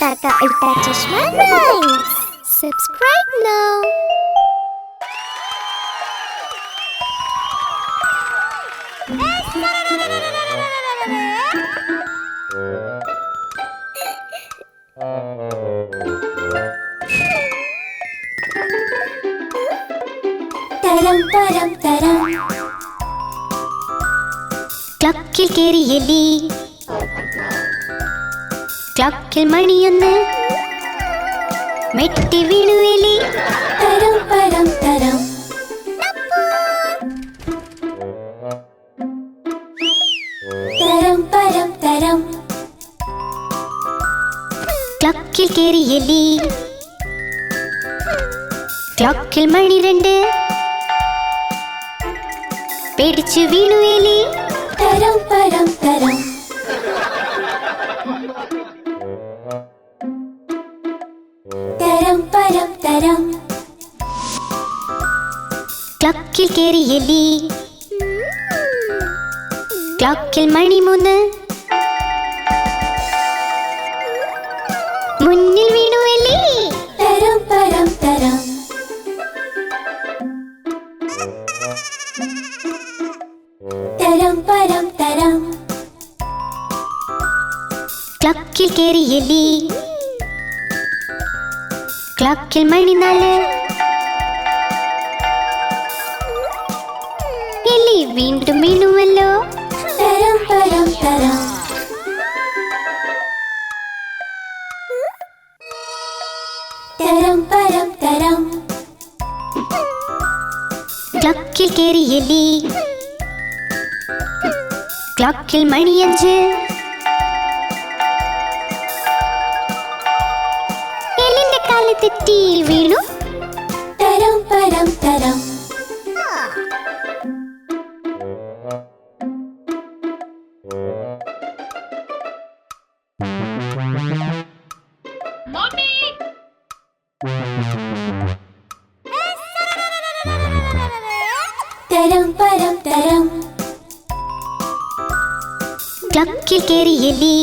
Avatar ka Ultra Chashma Rhymes. Subscribe now. Taram taram taram. Clockil keriyeli. Clockil maniyonnu. Metti veeluveli. Taram taram taram. Taram taram taram. Clockil keriyeli. Clockil mani rendu. പേടിച്ചു വീണു എലി തരം പരം തരം തരം പരം തരം ക്ലോക്കിൽ കേറി എലി ക്ലോക്കിൽ മണി 3 മുന്നിൽ വീണു എലി തരം പരം തരം തരം പരം തരം ക്ലോക്കിൽ കേറി എലി ക്ലോക്കിൽ മണി 4 എലി വീണ്ടും വീണുവല്ലോ തരം പരം തരം തരം പരം തരം ക്ലോക്കിൽ കേറി എലി ക്ലോക്കിൽ മണി 5 എലിന്റെ കാല് തെറ്റിയിൽ വീണു തരം പരം തരം തരം പരം തരം ക്ലോക്കിൽ കേറി എലി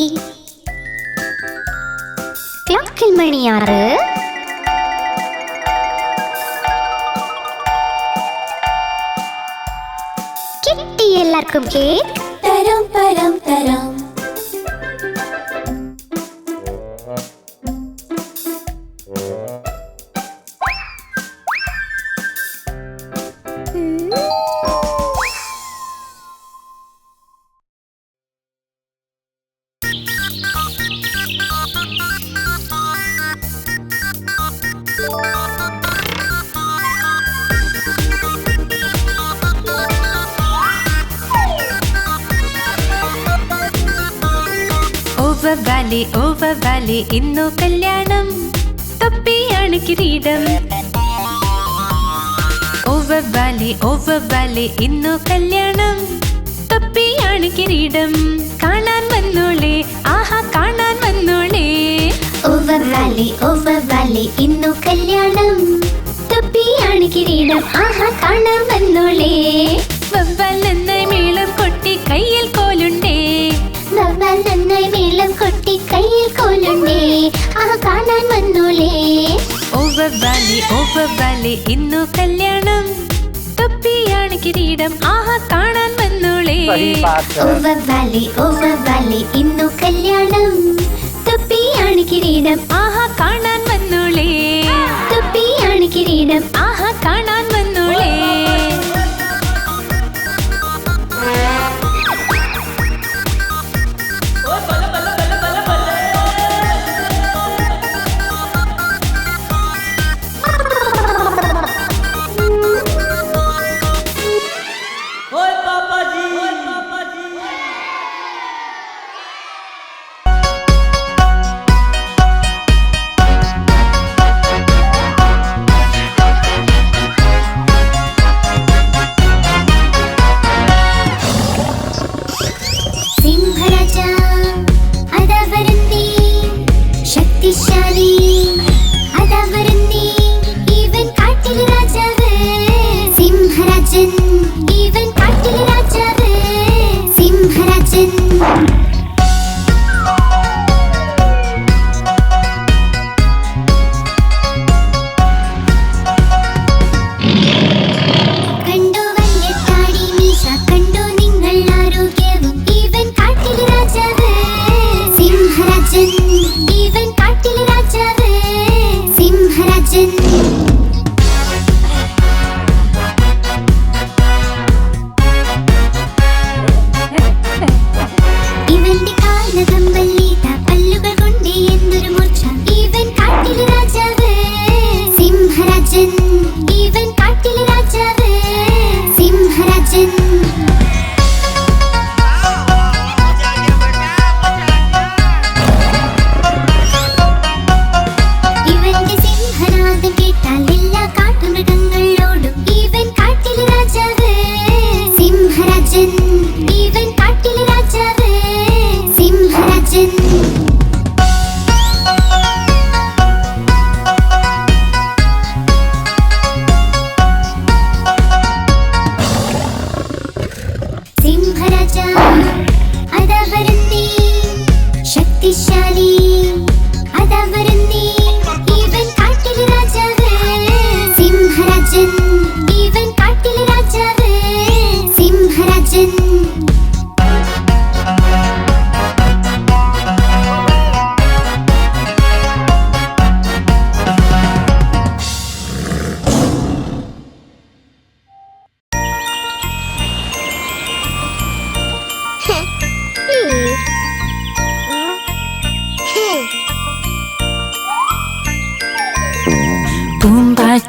ക്ലോക്കിൽ മണി 6 കിട്ടി എല്ലാവർക്കും കേക്ക് തരം പരം തരം ഓവർ വാലി ഇന്നു കല്യാണം തൊപ്പിയാണ് കിരീടം ഓവർ വാലി ഇന്നു കല്യാണം തൊപ്പിയാണ് കിരീടം കാണാൻ വന്നോളേ ആഹാ കാണാൻ വന്നോളേ ഓവർ വാലി ഇന്നു കല്യാണം തൊപ്പിയാണ് കിരീടം ആഹാ കാണാൻ വന്നോളേ വവ്വാൽ നന്നായി മേളം കൊട്ടി കയ്യിൽ കോലുണ്ടേ വവ്വാൽ നന്നായി മേളം കൊട്ടി കയ്യിൽ കോലുണ്ടേ ആഹാ കാണാൻ വന്നോളേ ഓവർ വാലി ഇന്നു കല്യാണം തൊപ്പിയാണ് കിരീടം ആഹാ കാണാൻ വന്നോളേ ഓവർ വാലി ഇന്നു കല്യാണം തൊപ്പിയാണ് കിരീടം ആഹാ കാണാൻ വന്നോളേ തൊപ്പിയാണ് കിരീടം ആഹാ കാണാൻ വന്നോളേ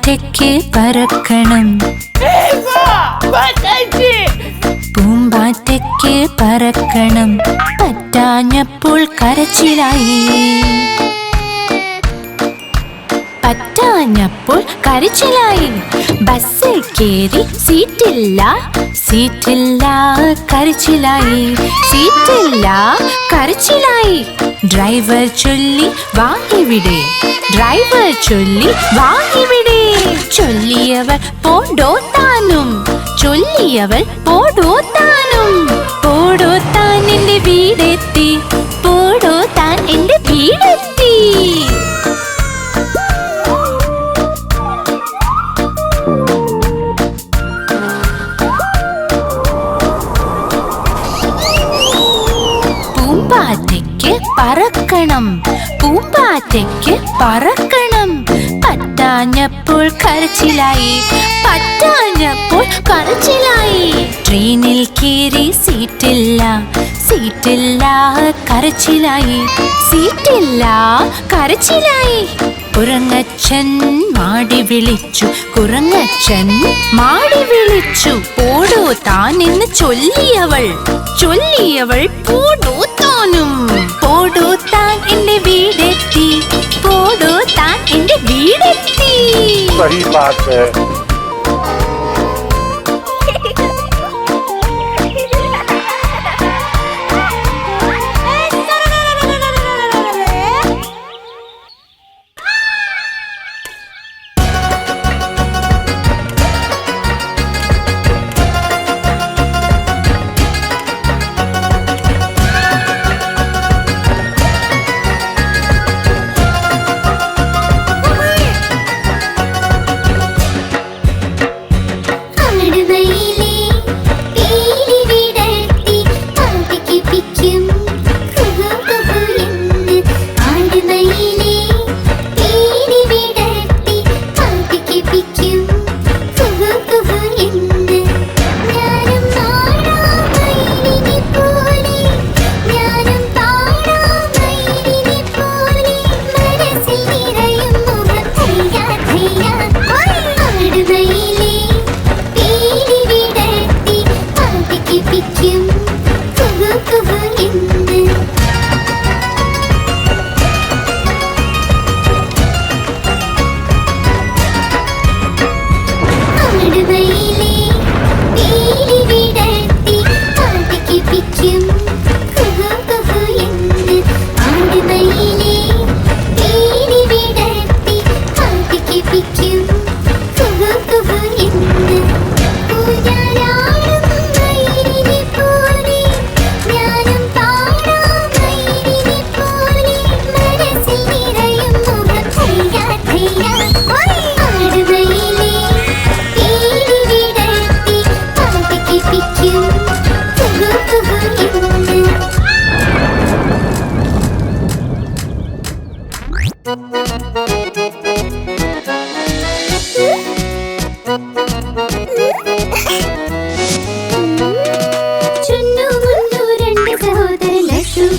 പൂമ്പാറ്റയ്ക്ക് പറക്കണം, പൂമ്പാറ്റയ്ക്ക് പറക്കണം, പറ്റാഞ്ഞപ്പോൾ കരച്ചിലായി, പറ്റാഞ്ഞപ്പോൾ കരച്ചിലായി. ബസ്സിൽ കേറി സീറ്റില്ല, സീറ്റില്ല കരച്ചിലായി, സീറ്റില്ല കരച്ചിലായി. ഡ്രൈവർ ചൊല്ലി വാ ഇവിടെ, ഡ്രൈവർ ചൊല്ലി വാ ഇവിടെ. ചൊല്ലിയവൾ പോടോ താനും, ചൊല്ലിയവൾ പോടോ താനും. പോടോ താൻ എന്റെ വീടെത്തി, പോടോ താൻ എന്റെ വീടെത്തി. പൂമ്പാറ്റയ്ക്ക് പറക്കണം, പൂമ്പാറ്റയ്ക്ക് പറക്കണം, പറ്റാഞ്ഞപ്പോൾ കരച്ചിലായി, പറ്റാഞ്ഞപ്പോൾ കരച്ചിലായി. ട്രെയിനിൽ കേറി സീറ്റില്ല, സീറ്റില്ല കരച്ചിലായി, സീറ്റില്ല കരച്ചിലായി. കുരങ്ങച്ചൻ മാടി വിളിച്ചു, കുരങ്ങച്ചൻ മാടി വിളിച്ചു. പോടോ താൻ എന്ന് ചൊല്ലിയവൾ, ചൊല്ലിയവൾ പോടോ താനും. പോടോ താൻ എന്റെ വീടെത്തി, പോടോ താൻ എന്റെ വീടെത്തി. सही बात है.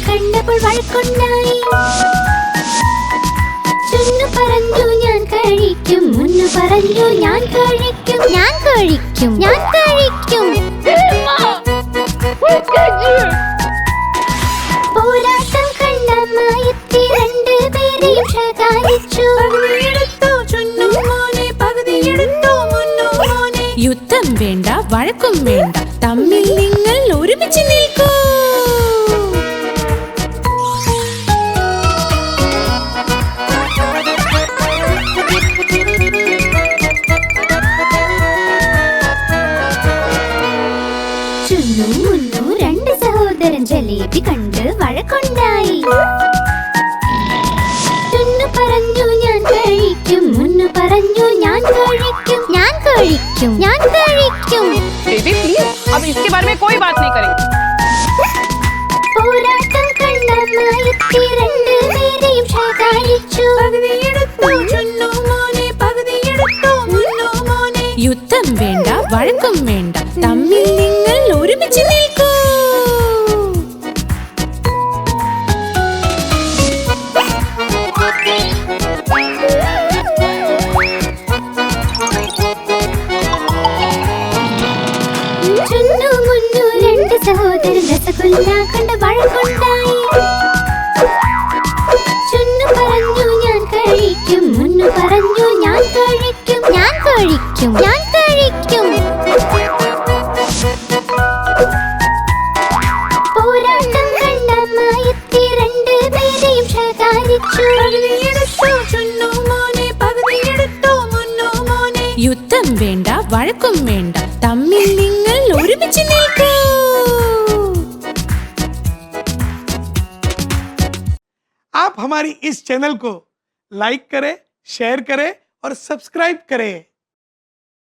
കണ്ടപ്പോൾ വഴക്കുണ്ടായി. ചുന്നു പറഞ്ഞു ഞാൻ കഴിക്കും, മുന്നു പറഞ്ഞു ഞാൻ കഴിക്കും, ഞാൻ കഴിക്കും, ഞാൻ കഴിക്കും. പോരാട്ടം കണ്ട മായത്തി രണ്ടുപേരെയും ശകാരിച്ചു. യുദ്ധം വേണ്ട, വഴക്കും വേണ്ട, തമ്മിൽ നിങ്ങൾ ഒരുമിച്ച് നിൽക്കൂ. ചുന്നു മുന്നു രണ്ട് സഹോദരൻ ജലേബി കണ്ട് വഴക്കുണ്ടായി. ചുന്നു പറഞ്ഞു ഞാൻ കഴിക്കും, മുന്നു പറഞ്ഞു ഞാൻ കഴിക്കും, ഞാൻ കഴിക്കും, ഞാൻ കഴിക്കും. बेबी प्लीज, अब इसके बारे में कोई बात नहीं करेंगे. പോരാട്ടം കണ്ട മായത്തി രണ്ടുപേരെയും ശകാരിച്ചു. യുദ്ധം വേണ്ട, വഴക്കും വേണ്ട, തമ്മിൽ നിങ്ങൾ ഒരുമിച്ച് നിൽക്കൂ. വഴക്കുണ്ടായി. ചുന്നു പറഞ്ഞു ഞാൻ കഴിക്കും, മുന്നു പറഞ്ഞു ഞാൻ കഴിക്കും. ഞാൻ കഴിക്കും, ഞാൻ കഴിക്കും. പോരാട്ടം കണ്ട മായത്തി രണ്ടുപേരെയും ശകാരിച്ചു. യുദ്ധം വേണ്ട, വഴക്കും വേണ്ട, തമ്മിൽ നിങ്ങൾ ഒരുമിച്ച് നിൽക്കൂ. आप हमारी इस चैनल को लाइक करें, शेयर करें और सब्सक्राइब करें।